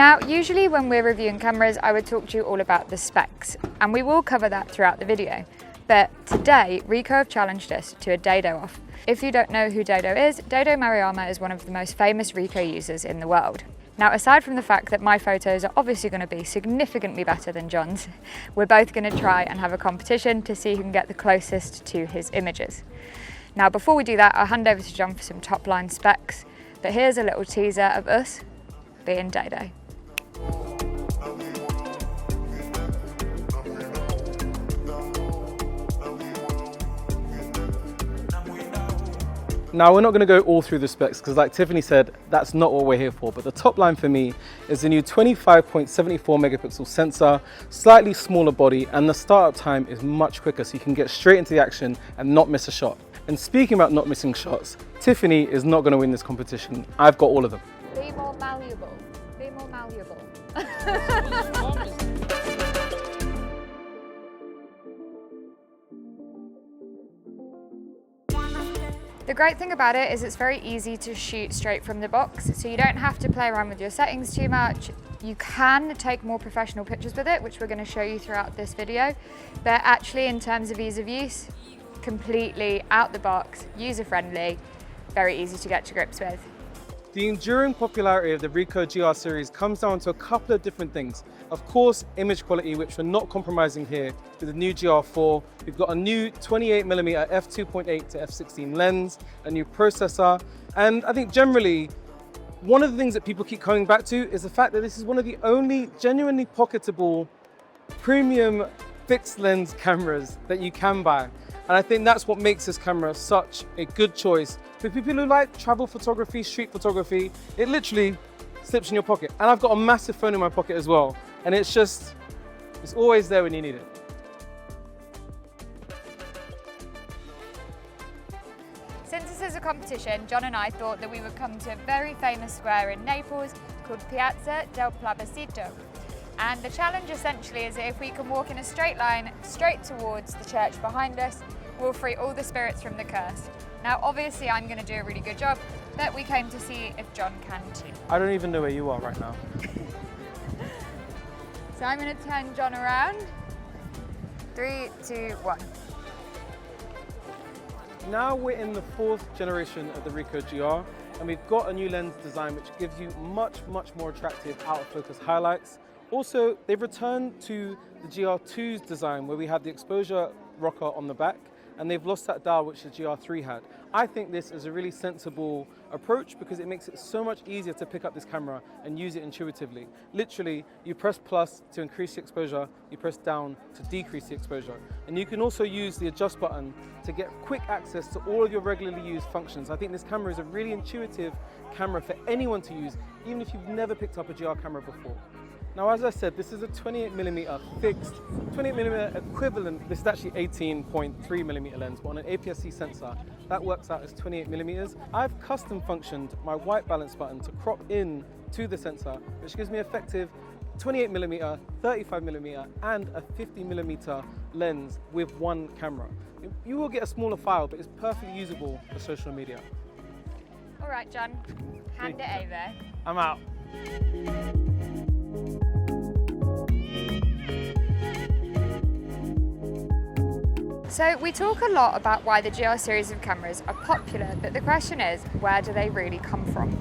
Now, usually when we're reviewing cameras, I would talk to you all about the specs, and we will cover that throughout the video. But today, Ricoh have challenged us to a Daidō off. If you don't know who Daido is, Daidō Moriyama is one of the most famous Ricoh users in the world. Now, aside from the fact that my photos are obviously going to be significantly better than Jon's, we're both going to try and have a competition to see who can get the closest to his images. Now, before we do that, I'll hand over to Jon for some top line specs, but here's a little teaser of us being Daidō. Now, we're not going to go all through the specs because, like Tiffany said, that's not what we're here for. But the top line for me is the new 25.74 megapixel sensor, slightly smaller body, and the startup time is much quicker, so you can get straight into the action and not miss a shot. And speaking about not missing shots, Tiffany is not going to win this competition. I've got all of them. Be more malleable. Be more malleable. The great thing about it is it's very easy to shoot straight from the box, so you don't have to play around with your settings too much. You can take more professional pictures with it, which we're going to show you throughout this video, but actually in terms of ease of use, completely out the box, user-friendly, very easy to get to grips with. The enduring popularity of the Ricoh GR series comes down to a couple of different things. Of course, image quality, which we're not compromising here with the new GR4. We've got a new 28mm f2.8 to f16 lens, a new processor, and I think generally, one of the things that people keep coming back to is the fact that this is one of the only genuinely pocketable premium fixed lens cameras that you can buy. And I think that's what makes this camera such a good choice for people who like travel photography, street photography. It literally slips in your pocket. And I've got a massive phone in my pocket as well. And it's always there when you need it. Since this is a competition, Jon and I thought that we would come to a very famous square in Naples called Piazza del Plebiscito. And the challenge essentially is that if we can walk in a straight line straight towards the church behind us, we'll free all the spirits from the curse. Now, obviously I'm going to do a really good job, but we came to see if Jon can too. I don't even know where you are right now. So I'm going to turn Jon around. 3, 2, 1. Now we're in the 4th generation of the Ricoh GR, and we've got a new lens design which gives you much more attractive out of focus highlights. Also, they've returned to the GR2's design where we have the exposure rocker on the back, and they've lost that dial which the GR3 had. I think this is a really sensible approach because it makes it so much easier to pick up this camera and use it intuitively. Literally, you press plus to increase the exposure, you press down to decrease the exposure. And you can also use the adjust button to get quick access to all of your regularly used functions. I think this camera is a really intuitive camera for anyone to use, even if you've never picked up a GR camera before. Now, as I said, this is a 28mm fixed, 28mm equivalent. This is actually 18.3mm lens, but on an APS-C sensor, that works out as 28mm. I've custom functioned my white balance button to crop in to the sensor, which gives me effective 28mm, 35mm, and a 50mm lens with one camera. You will get a smaller file, but it's perfectly usable for social media. All right, Jon, hand it over. I'm out. So we talk a lot about why the GR series of cameras are popular, but the question is, where do they really come from?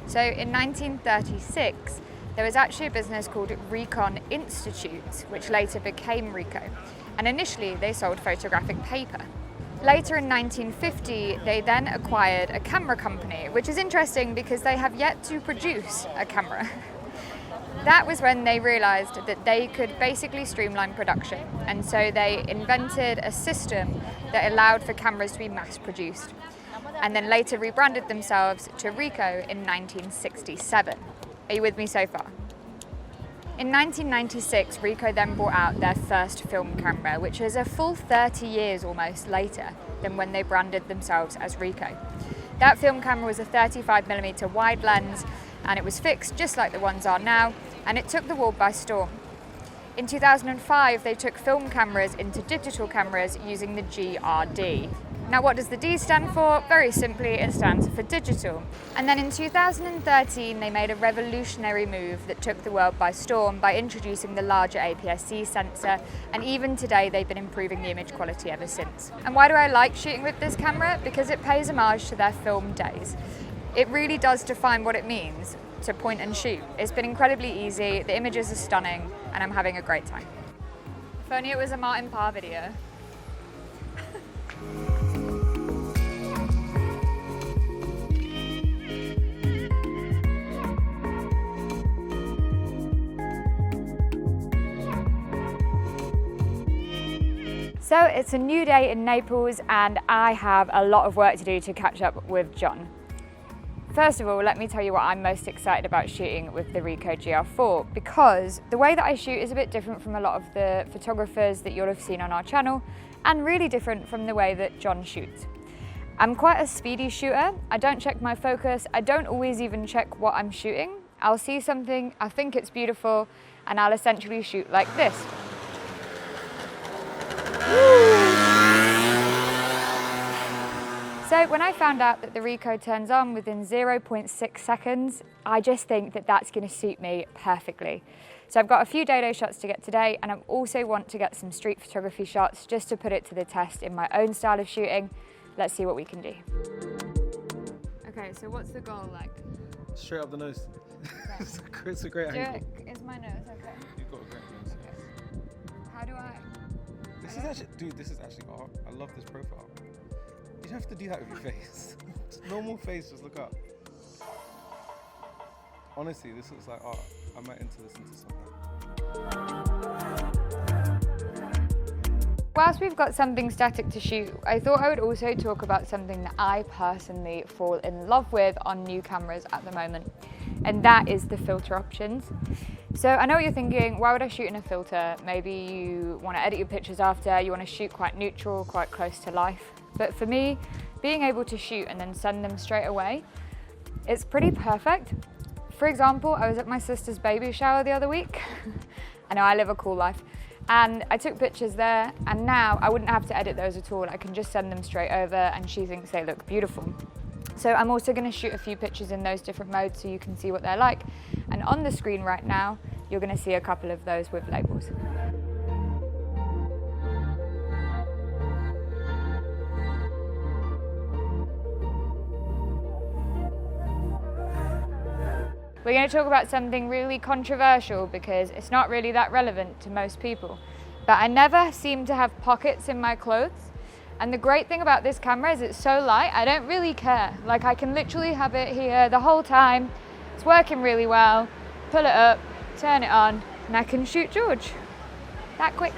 So in 1936, there was actually a business called Ricoh Institute, which later became Ricoh, and initially they sold photographic paper. Later in 1950, they then acquired a camera company, which is interesting because they have yet to produce a camera. That was when they realized that they could basically streamline production, and so they invented a system that allowed for cameras to be mass produced, and then later rebranded themselves to Ricoh in 1967. Are you with me so far? In 1996, Ricoh then brought out their first film camera, which is a full 30 years almost later than when they branded themselves as Ricoh. That film camera was a 35mm wide lens, and it was fixed just like the ones are now, and it took the world by storm. In 2005, they took film cameras into digital cameras using the GRD. Now, what does the D stand for? Very simply, it stands for digital. And then in 2013, they made a revolutionary move that took the world by storm by introducing the larger APS-C sensor, and even today they've been improving the image quality ever since. And why do I like shooting with this camera? Because it pays homage to their film days. It really does define what it means to point and shoot. It's been incredibly easy, the images are stunning, and I'm having a great time. If only it was a Martin Parr video. So it's a new day in Naples and I have a lot of work to do to catch up with Jon. First of all, let me tell you what I'm most excited about shooting with the Ricoh GR IV, because the way that I shoot is a bit different from a lot of the photographers that you'll have seen on our channel, and really different from the way that Jon shoots. I'm quite a speedy shooter. I don't check my focus. I don't always even check what I'm shooting. I'll see something, I think it's beautiful, and I'll essentially shoot like this. So when I found out that the Ricoh turns on within 0.6 seconds, I just think that that's going to suit me perfectly. So I've got a few Daido shots to get today, and I also want to get some street photography shots just to put it to the test in my own style of shooting. Let's see what we can do. Okay, so what's the goal like? Straight up the nose. Okay. It's a great angle. Is my nose okay? You've got a great nose. Okay. How do I? This is actually, dude, this is actually art. I love this profile. You don't have to do that with your face. Just normal face, just look up. Honestly, this looks like art. I might enter this into something. Whilst we've got something static to shoot, I thought I would also talk about something that I personally fall in love with on new cameras at the moment, and that is the filter options. So I know what you're thinking, why would I shoot in a filter? Maybe you want to edit your pictures after, you want to shoot quite neutral, quite close to life. But for me, being able to shoot and then send them straight away, it's pretty perfect. For example, I was at my sister's baby shower the other week. I know I live a cool life. And I took pictures there, and now I wouldn't have to edit those at all. I can just send them straight over and she thinks they look beautiful. So I'm also going to shoot a few pictures in those different modes so you can see what they're like. And on the screen right now, you're going to see a couple of those with labels. We're going to talk about something really controversial because it's not really that relevant to most people. But I never seem to have pockets in my clothes. And the great thing about this camera is it's so light, I don't really care. Like, I can literally have it here the whole time. It's working really well. Pull it up, turn it on, and I can shoot George. That quick.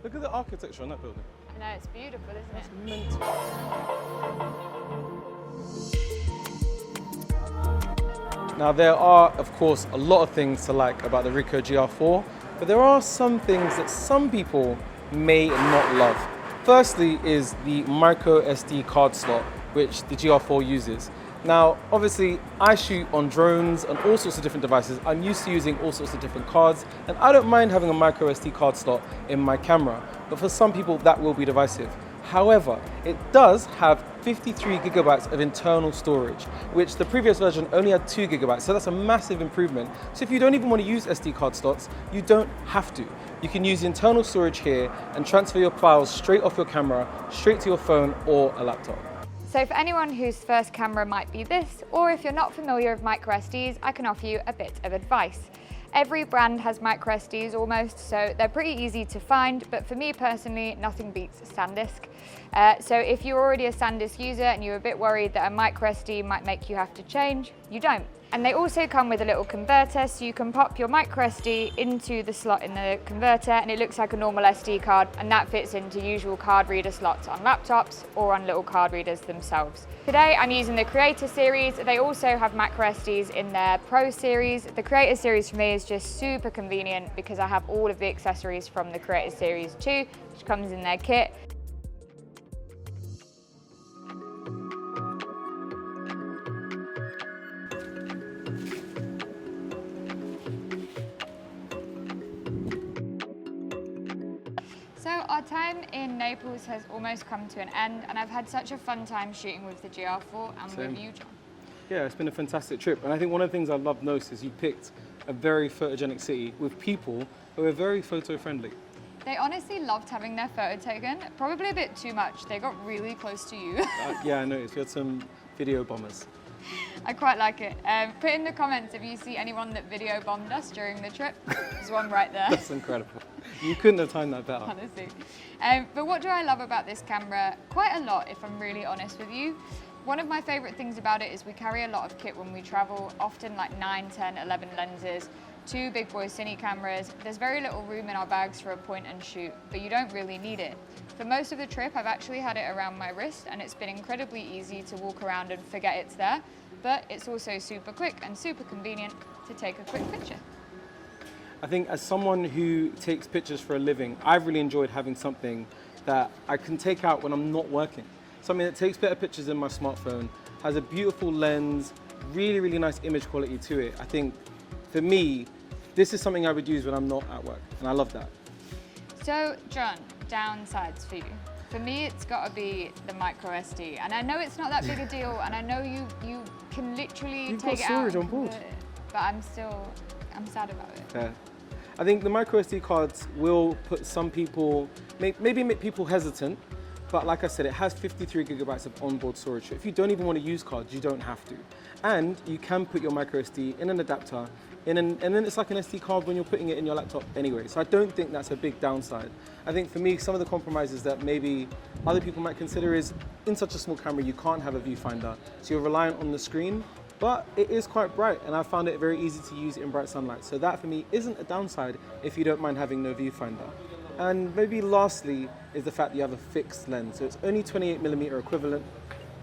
Look at the architecture on that building. I know, it's beautiful, isn't That's it? mental. Now there are, of course, a lot of things to like about the Ricoh GR IV, but there are some things that some people may not love. Firstly is the micro SD card slot, which the GR4 uses. Now, obviously, I shoot on drones and all sorts of different devices. I'm used to using all sorts of different cards, and I don't mind having a micro SD card slot in my camera, but for some people that will be divisive. However, it does have 53 gigabytes of internal storage, which the previous version only had 2 gigabytes, so that's a massive improvement. So if you don't even want to use SD card slots, you don't have to. You can use internal storage here and transfer your files straight off your camera, straight to your phone or a laptop. So for anyone whose first camera might be this, or if you're not familiar with micro SDs, I can offer you a bit of advice. Every brand has micro SDs almost, so they're pretty easy to find, but for me personally, nothing beats SanDisk. So if you're already a SanDisk user and you're a bit worried that a micro SD might make you have to change, you don't. And they also come with a little converter, so you can pop your micro SD into the slot in the converter and it looks like a normal SD card, and that fits into usual card reader slots on laptops or on little card readers themselves. Today I'm using the Creator series. They also have micro SDs in their Pro series. The Creator series for me is just super convenient because I have all of the accessories from the Creator series too, which comes in their kit. So our time in Naples has almost come to an end, and I've had such a fun time shooting with the GR4 and Same. with you, Jon. Yeah, it's been a fantastic trip. And I think one of the things I love most is you picked a very photogenic city with people who are very photo-friendly. They honestly loved having their photo taken, probably a bit too much. They got really close to you. Yeah, I noticed. We had some video bombers. I quite like it. Put in the comments if you see anyone that video bombed us during the trip. There's one right there. That's incredible. You couldn't have timed that better. Honestly. But what do I love about this camera? Quite a lot, if I'm really honest with you. One of my favorite things about it is we carry a lot of kit when we travel, often like 9, 10, 11 lenses, 2 big boy cine cameras. There's very little room in our bags for a point and shoot, but you don't really need it. For most of the trip, I've actually had it around my wrist, and it's been incredibly easy to walk around and forget it's there, but it's also super quick and super convenient to take a quick picture. I think as someone who takes pictures for a living, I've really enjoyed having something that I can take out when I'm not working. Something that takes better pictures than my smartphone, has a beautiful lens, really, really nice image quality to it. I think for me, this is something I would use when I'm not at work, and I love that. So, Jon, downsides for you. For me, it's got to be the micro SD, and I know it's not that big a deal, and I know you can literally You've take got it out. storage on board. But I'm sad about it. Yeah. I think the micro SD cards will put some people, maybe make people hesitant, but like I said, it has 53 gigabytes of onboard storage. So if you don't even want to use cards, you don't have to. And you can put your micro SD in an adapter, and then it's like an SD card when you're putting it in your laptop anyway. So I don't think that's a big downside. I think for me, some of the compromises that maybe other people might consider is, in such a small camera, you can't have a viewfinder. So you're reliant on the screen, but it is quite bright, and I found it very easy to use in bright sunlight. So that for me isn't a downside if you don't mind having no viewfinder. And maybe lastly is the fact that you have a fixed lens. So it's only 28mm equivalent,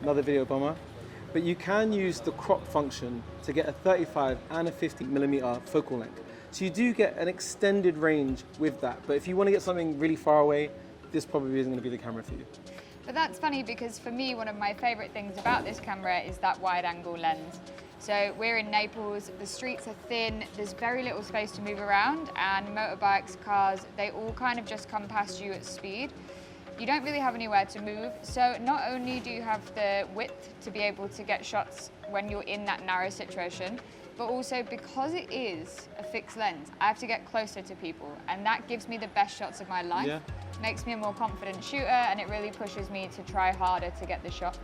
another video bomber, but you can use the crop function to get a 35 and a 50mm focal length. So you do get an extended range with that. But if you want to get something really far away, this probably isn't going to be the camera for you. But that's funny because for me, one of my favorite things about this camera is that wide angle lens. So we're in Naples, the streets are thin, there's very little space to move around, and motorbikes, cars, they all kind of just come past you at speed. You don't really have anywhere to move, so not only do you have the width to be able to get shots when you're in that narrow situation, but also because it is a fixed lens, I have to get closer to people, and that gives me the best shots of my life. Yeah. Makes me a more confident shooter, and it really pushes me to try harder to get the shot.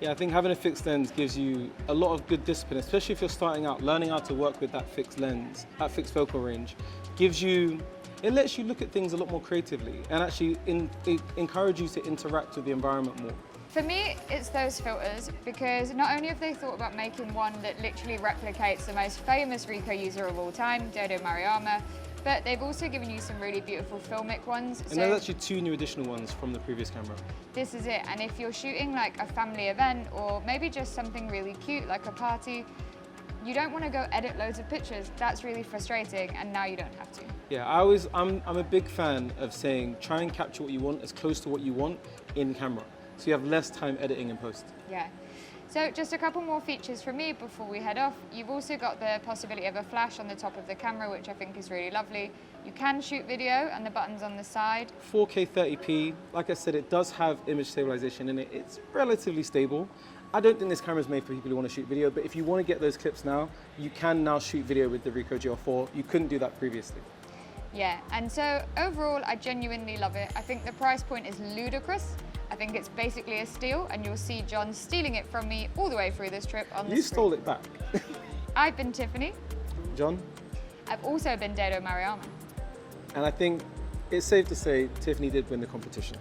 Yeah, I think having a fixed lens gives you a lot of good discipline, especially if you're starting out. Learning how to work with that fixed lens, that fixed focal range, it lets you look at things a lot more creatively, and actually it encourages you to interact with the environment more. For me, it's those filters, because not only have they thought about making one that literally replicates the most famous Ricoh user of all time, Daido Moriyama, but they've also given you some really beautiful filmic ones. And there's actually 2 new additional ones from the previous camera. This is it, and if you're shooting like a family event or maybe just something really cute like a party, you don't want to go edit loads of pictures. That's really frustrating, and now you don't have to. Yeah, I'm a big fan of saying try and capture what you want as close to what you want in camera, so you have less time editing in post. Yeah. So just a couple more features from me before we head off. You've also got the possibility of a flash on the top of the camera, which I think is really lovely. You can shoot video, and the button's on the side. 4K 30p, like I said, it does have image stabilization in it. It's relatively stable. I don't think this camera is made for people who want to shoot video, but if you want to get those clips now, you can now shoot video with the Ricoh GR IV. You couldn't do that previously. Yeah, and so overall, I genuinely love it. I think the price point is ludicrous. I think it's basically a steal, and you'll see Jon stealing it from me all the way through this trip on the You screen. stole it back. I've been Tiffany. Jon? I've also been Daido Moriyama. And I think it's safe to say Tiffany did win the competition.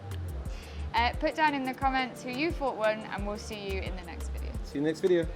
Put down in the comments who you thought won, and we'll see you in the next video. See you next video.